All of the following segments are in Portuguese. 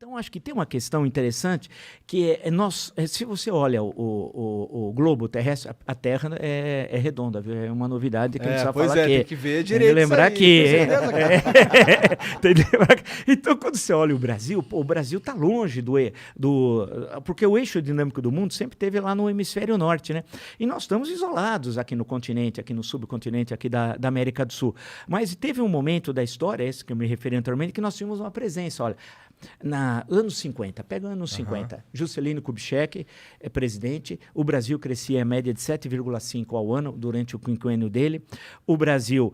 Então, acho que tem uma questão interessante que se você olha o globo terrestre, a Terra é redonda, viu? É uma novidade que a gente precisa falar aqui. Tem que ver direito. Lembrar aí, que... tem que lembrar Então, quando você olha o Brasil está longe porque o eixo dinâmico do mundo sempre esteve lá no hemisfério norte, né? E nós estamos isolados aqui no continente, aqui no subcontinente, aqui da América do Sul. Mas teve um momento da história, esse que eu me referi anteriormente, que nós tínhamos uma presença, olha... anos 50, pega anos 50, Juscelino Kubitschek é presidente, o Brasil crescia em média de 7,5 ao ano durante o quinquênio dele, o Brasil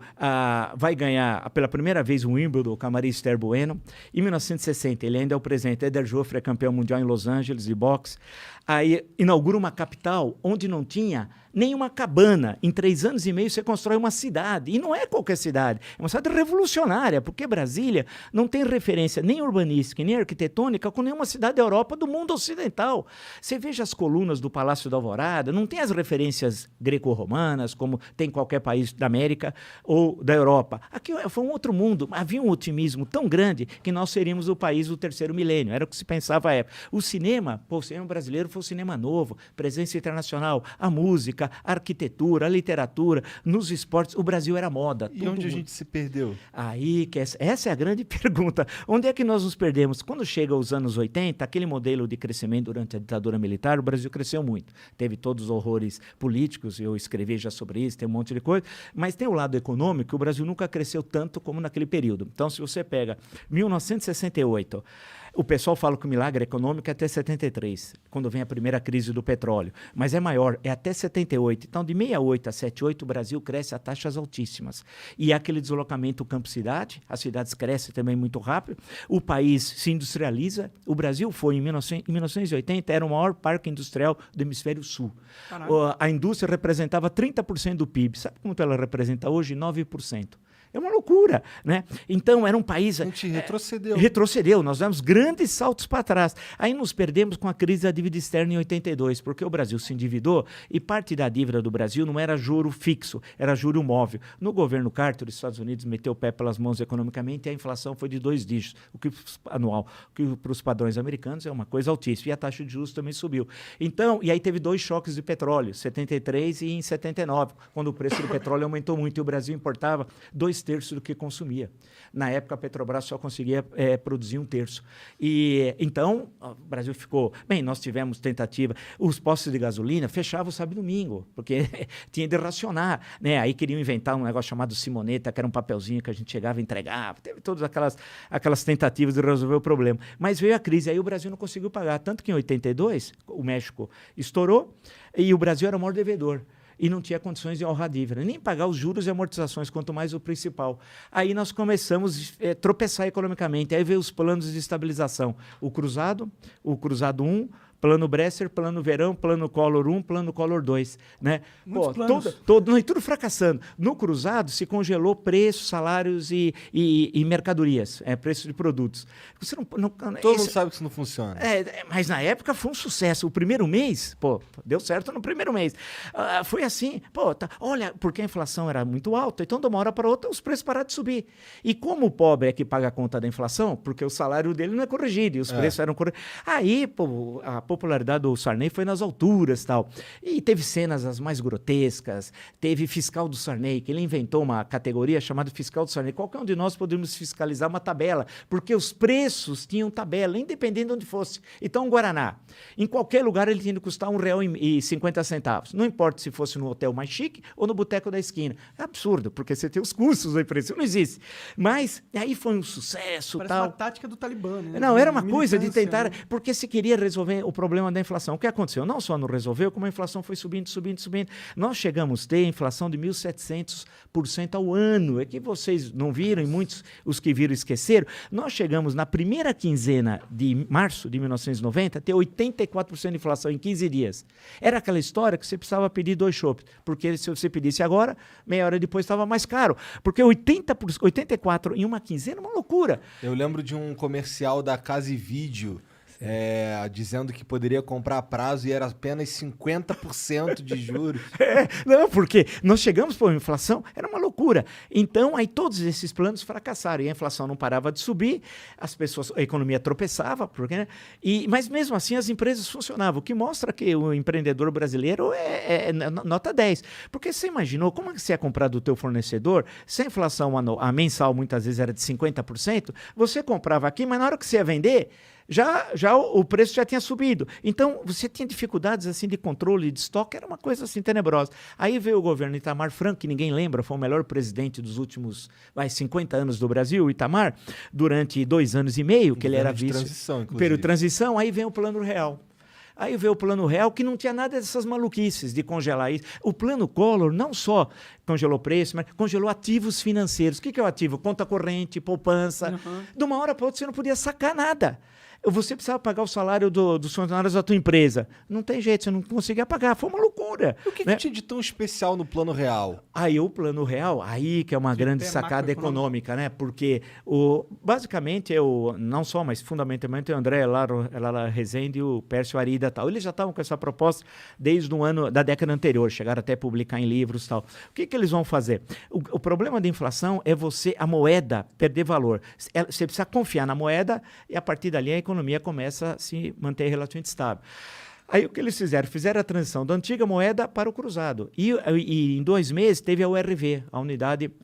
vai ganhar pela primeira vez o Wimbledon com a Maria Esther Bueno, em 1960 ele ainda é o presidente, Éder Joffre é campeão mundial em Los Angeles de boxe, aí inaugura uma capital onde não tinha nenhuma cabana. Em 3 anos e meio você constrói uma cidade. E não é qualquer cidade. É uma cidade revolucionária, porque Brasília não tem referência nem urbanística, nem arquitetônica com nenhuma cidade da Europa do mundo ocidental. Você veja as colunas do Palácio da Alvorada, não tem as referências greco-romanas, como tem qualquer país da América ou da Europa. Aqui foi um outro mundo. Havia um otimismo tão grande que nós seríamos o país do terceiro milênio. Era o que se pensava à época. O cinema brasileiro foi o cinema novo, presença internacional, a música, a arquitetura, a literatura, nos esportes, o Brasil era moda. E onde a gente se perdeu? Aí, essa é a grande pergunta. Onde é que nós nos perdemos? Quando chega os anos 80, aquele modelo de crescimento durante a ditadura militar, o Brasil cresceu muito. Teve todos os horrores políticos, eu escrevi já sobre isso, tem um monte de coisa, mas tem o lado econômico, o Brasil nunca cresceu tanto como naquele período. Então, se você pega 1968, o pessoal fala que o milagre econômico é até 73, quando vem a primeira crise do petróleo. Mas é maior, é até 78. Então, de 68 a 78, o Brasil cresce a taxas altíssimas. E é aquele deslocamento campo-cidade, as cidades crescem também muito rápido, o país se industrializa. O Brasil foi, em 1980, era o maior parque industrial do hemisfério sul. A indústria representava 30% do PIB. Sabe quanto ela representa hoje? 9%. É uma loucura, né? Então, era um país... A gente retrocedeu. Retrocedeu, nós demos grandes saltos para trás. Aí nos perdemos com a crise da dívida externa em 82, porque o Brasil se endividou e parte da dívida do Brasil não era juro fixo, era juro móvel. No governo Carter, os Estados Unidos meteu o pé pelas mãos economicamente e a inflação foi de 2 dígitos, o que anual, o que para os padrões americanos é uma coisa altíssima. E a taxa de juros também subiu. Então, e aí teve 2 choques de petróleo, 73 e em 79, quando o preço do petróleo aumentou muito e o Brasil importava 2/3 do que consumia. Na época, a Petrobras só conseguia produzir 1/3. E então, o Brasil ficou... Bem, nós tivemos tentativa. Os postos de gasolina fechavam sábado e domingo, porque tinha de racionar, né? Aí queriam inventar um negócio chamado Simoneta, que era um papelzinho que a gente chegava e entregava. Teve todas aquelas tentativas de resolver o problema. Mas veio a crise, aí o Brasil não conseguiu pagar. Tanto que em 82, o México estourou e o Brasil era o maior devedor. E não tinha condições de honrar a dívida, nem pagar os juros e amortizações, quanto mais o principal. Aí nós começamos a tropeçar economicamente, aí veio os planos de estabilização, o Cruzado 1, Plano Bresser, Plano Verão, Plano Collor 1, Plano Collor 2. Né? Muitos planos. Tudo fracassando. No Cruzado se congelou preços, salários e mercadorias, preços de produtos. Você Todo mundo sabe que isso não funciona. Mas na época foi um sucesso. O primeiro mês, deu certo no primeiro mês. Foi assim, olha, porque a inflação era muito alta, então de uma hora para outra os preços pararam de subir. E como o pobre é que paga a conta da inflação, porque o salário dele não é corrigido, e os preços eram corrigidos. Aí, a popularidade do Sarney foi nas alturas e tal. E teve cenas as mais grotescas, teve fiscal do Sarney, que ele inventou uma categoria chamada fiscal do Sarney. Qualquer um de nós podemos fiscalizar uma tabela, porque os preços tinham tabela, independente de onde fosse. Então, um Guaraná, em qualquer lugar ele tinha que custar R$1,50. Não importa se fosse no hotel mais chique ou no boteco da esquina. É absurdo, porque você tem os custos da empresa, isso não existe. Mas aí foi um sucesso. Parece uma tática do Talibã, né? Não, era uma coisa de tentar, porque se queria resolver o problema da inflação. O que aconteceu? Não só não resolveu, como a inflação foi subindo. Nós chegamos a ter inflação de 1.700% ao ano. É que vocês não viram e muitos, os que viram, esqueceram. Nós chegamos na primeira quinzena de março de 1990 a ter 84% de inflação em 15 dias. Era aquela história que você precisava pedir 2 chopps, porque se você pedisse agora, meia hora depois estava mais caro. Porque 84% em uma quinzena é uma loucura. Eu lembro de um comercial da Casa e Vídeo, dizendo que poderia comprar a prazo e era apenas 50% de juros. Não, porque nós chegamos para a inflação, era uma loucura. Então, aí todos esses planos fracassaram e a inflação não parava de subir, a economia tropeçava, né? Mas mesmo assim as empresas funcionavam, o que mostra que o empreendedor brasileiro é nota 10. Porque você imaginou como é que você ia comprar do teu fornecedor, se a inflação a mensal muitas vezes era de 50%, você comprava aqui, mas na hora que você ia vender, já o preço já tinha subido. Então, você tinha dificuldades assim de controle de estoque, era uma coisa assim tenebrosa. Aí veio o governo Itamar Franco, que ninguém lembra, foi o melhor presidente dos últimos 50 anos do Brasil, o Itamar, durante 2 anos e meio, que ele era vice. Transição, inclusive. Período de transição, aí vem o Plano Real. Aí veio o Plano Real, que não tinha nada dessas maluquices de congelar isso. O Plano Collor não só congelou preço, mas congelou ativos financeiros. O que é o ativo? Conta corrente, poupança. Uhum. De uma hora para outra você não podia sacar nada. Você precisava pagar o salário dos funcionários da tua empresa. Não tem jeito, você não conseguia pagar. Foi uma loucura. E o que tinha de tão especial no Plano Real? Aí o Plano Real, aí que é uma grande sacada econômica, né? Porque basicamente não só, mas fundamentalmente o André Lara Rezende e o Pércio Arida e tal. Eles já estavam com essa proposta desde o ano da década anterior, chegaram até a publicar em livros e tal. O que eles vão fazer? O problema da inflação é a moeda perder valor. Você precisa confiar na moeda e a partir dali a economia começa a se manter relativamente estável. Aí o que eles fizeram? Fizeram a transição da antiga moeda para o cruzado. E em 2 meses teve a URV,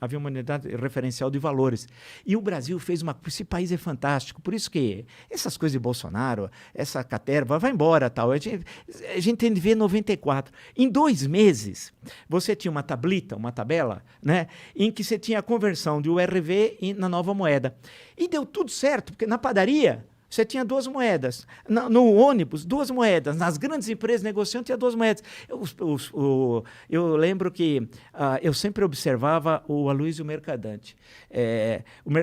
havia uma unidade referencial de valores. E o Brasil fez esse país é fantástico, por isso que essas coisas de Bolsonaro, essa caterva, vai embora, tal. A gente tem de ver 94. Em 2 meses, você tinha uma tabela, né, em que você tinha a conversão de URV na nova moeda. E deu tudo certo, porque na padaria você tinha 2 moedas. No ônibus, 2 moedas. Nas grandes empresas negociando, tinha 2 moedas. Eu lembro que eu sempre observava o Aloysio Mercadante.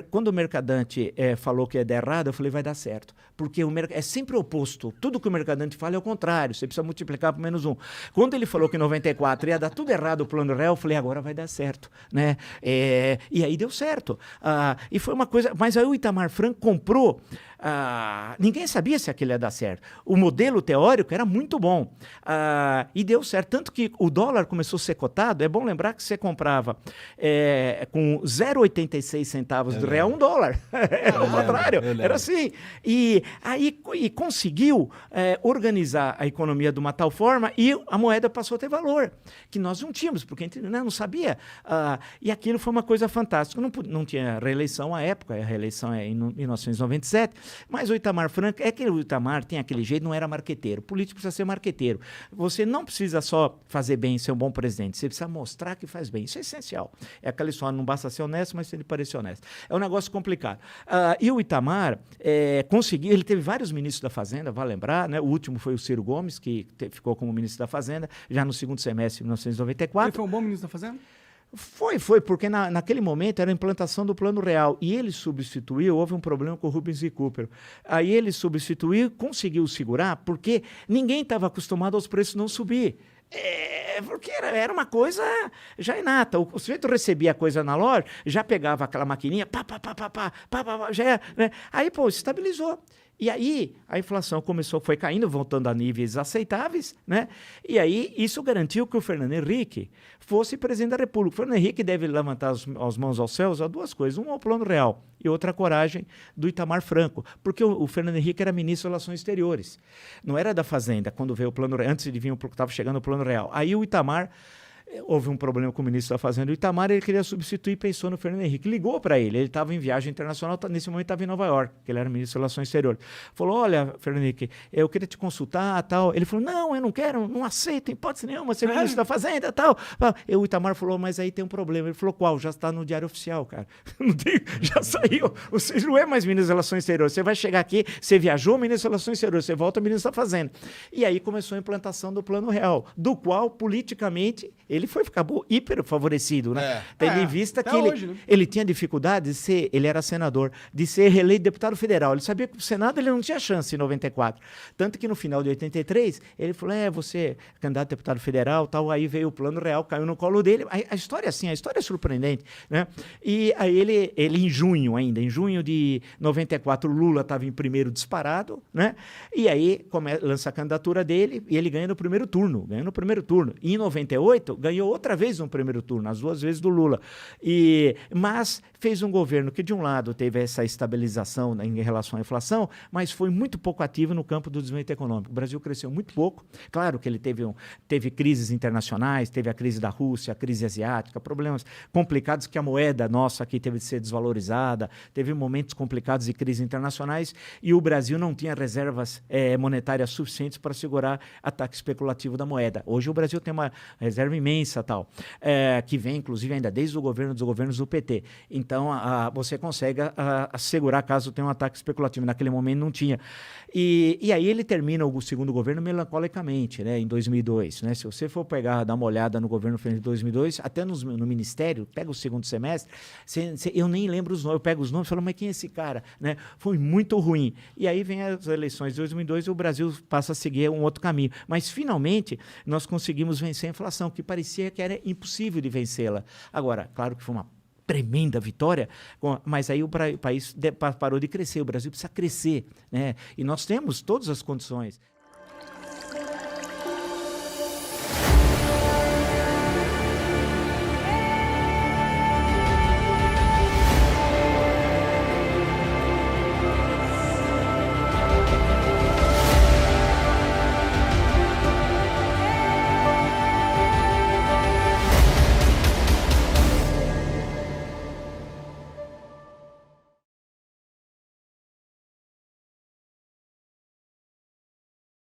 Quando o Mercadante falou que ia dar errado, eu falei, vai dar certo. Porque é sempre o oposto. Tudo que o Mercadante fala é o contrário. Você precisa multiplicar por -1. Quando ele falou que em 94 ia dar tudo errado o Plano Real, eu falei, agora vai dar certo. Né? E aí deu certo. E foi uma coisa... Mas aí o Itamar Franco comprou... ninguém sabia se aquilo ia dar certo. O modelo teórico era muito bom. E deu certo. Tanto que o dólar começou a ser cotado. É bom lembrar que você comprava com 0,86 centavos de real $1. Era o contrário. Era assim. E conseguiu organizar a economia de uma tal forma e a moeda passou a ter valor, que nós não tínhamos, porque a gente não sabia. E aquilo foi uma coisa fantástica. Não tinha reeleição à época, a reeleição é em 1997, mas o Itamar Franco, que o Itamar tem aquele jeito, não era marqueteiro. O político precisa ser marqueteiro. Você não precisa só fazer bem, ser um bom presidente, você precisa mostrar que faz bem. Isso é essencial. É aquela história, não basta ser honesto, mas ele parecer honesto. É um negócio complicado. E o Itamar conseguiu, ele teve vários ministros da Fazenda, vale lembrar, né? O último foi o Ciro Gomes, que ficou como ministro da Fazenda, já no segundo semestre de 1994. Ele foi um bom ministro da Fazenda? Foi, porque naquele momento era a implantação do Plano Real e ele substituiu, houve um problema com o Rubens e Cooper. Aí ele substituiu, conseguiu segurar, porque ninguém estava acostumado aos preços não subir. Porque era uma coisa já inata. O sujeito recebia a coisa na loja, já pegava aquela maquininha, já era, né? Aí, estabilizou. E aí a inflação foi caindo, voltando a níveis aceitáveis, né? E aí isso garantiu que o Fernando Henrique fosse presidente da República. O Fernando Henrique deve levantar as mãos aos céus a 2 coisas. Um ao Plano Real e outra a coragem do Itamar Franco. Porque o Fernando Henrique era ministro das Relações Exteriores. Não era da Fazenda, quando veio o Plano Real, antes de vir, estava chegando o Plano Real. Aí o Itamar... Houve um problema com o ministro da Fazenda, o Itamar, ele queria substituir e pensou no Fernando Henrique. Ligou para ele estava em viagem internacional, nesse momento estava em Nova York, que ele era ministro das Relações Exteriores. Falou, olha, Fernando Henrique, eu queria te consultar, tal. Ele falou, não, eu não quero, não aceito, em hipótese nenhuma, ser ministro da Fazenda, tal. E o Itamar falou, mas aí tem um problema. Ele falou, qual? Já está no Diário Oficial, cara. Já saiu. Você não é mais ministro das Relações Exteriores. Você vai chegar aqui, você viajou, ministro das Relações Exteriores, você volta ministro da Fazenda. E aí começou a implantação do Plano Real, do qual, politicamente, ele acabou hiper favorecido, né? Tendo em vista que hoje, né? ele tinha dificuldade de ser, ele era senador, de ser reeleito deputado federal. Ele sabia que o Senado ele não tinha chance em 94. Tanto que no final de 83, ele falou, você é candidato a deputado federal, tal, aí veio o Plano Real, caiu no colo dele. A história é assim, a história é surpreendente, né? E aí ele em junho de 94, o Lula estava em primeiro disparado, né? E aí lança a candidatura dele e ele ganha no primeiro turno. E em 98, ganhou outra vez no primeiro turno, as 2 vezes do Lula. Mas fez um governo que, de um lado, teve essa estabilização em relação à inflação, mas foi muito pouco ativo no campo do desenvolvimento econômico. O Brasil cresceu muito pouco. Claro que ele teve crises internacionais, teve a crise da Rússia, a crise asiática, problemas complicados que a moeda nossa aqui teve de ser desvalorizada, teve momentos complicados de crises internacionais e o Brasil não tinha reservas monetárias suficientes para segurar ataque especulativo da moeda. Hoje o Brasil tem uma reserva imensa, que vem, inclusive, ainda desde os governos do PT. Então, você consegue assegurar caso tenha um ataque especulativo. Naquele momento não tinha. E aí ele termina o segundo governo melancolicamente, né, em 2002. Né? Se você for dar uma olhada no governo de 2002, até no Ministério, pega o segundo semestre, eu nem lembro os nomes, eu pego os nomes e falo, mas quem é esse cara? Né? Foi muito ruim. E aí vem as eleições de 2002 e o Brasil passa a seguir um outro caminho. Mas, finalmente, nós conseguimos vencer a inflação, que parecia que era impossível de vencê-la. Agora, claro que foi uma tremenda vitória, mas aí o país parou de crescer, o Brasil precisa crescer, né? E nós temos todas as condições.